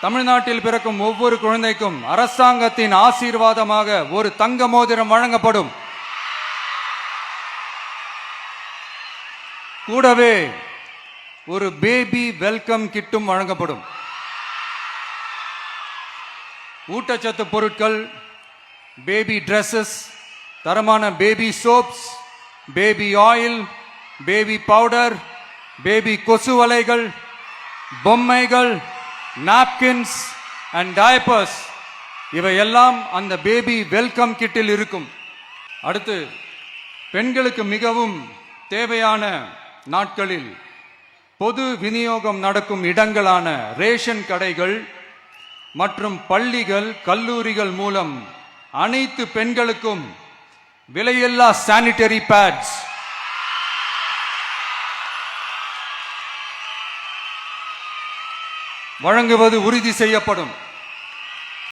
தமிழ்நாட்டில் பிறக்கும் ஒவ்வொரு குழந்தைக்கும் அரசாங்கத்தின் ஆசீர்வாதமாக ஒரு தங்க மோதிரம் வழங்கப்படும். கூடவே ஒரு பேபி வெல்கம் கிட்டும் வழங்கப்படும். ஊட்டச்சத்து பொருட்கள், பேபி ட்ரெஸ்ஸஸ், தரமான baby soaps, baby oil, baby powder, baby கொசு வலைகள், பொம்மைகள், நாப்கின்ஸ் அண்ட் டயப்பர்ஸ் இவையெல்லாம் அந்த பேபி வெல்கம் கிட்டில் இருக்கும். அடுத்து, பெண்களுக்கு மிகவும் தேவையான நாட்களில் பொது விநியோகம் நடக்கும் இடங்களான ரேஷன் கடைகள் மற்றும் பள்ளிகள், கல்லூரிகள் மூலம் அனைத்து பெண்களுக்கும் விலையில்லா சானிட்டரி பேட்ஸ், வழங்குவது உறுதி செய்யப்படும்.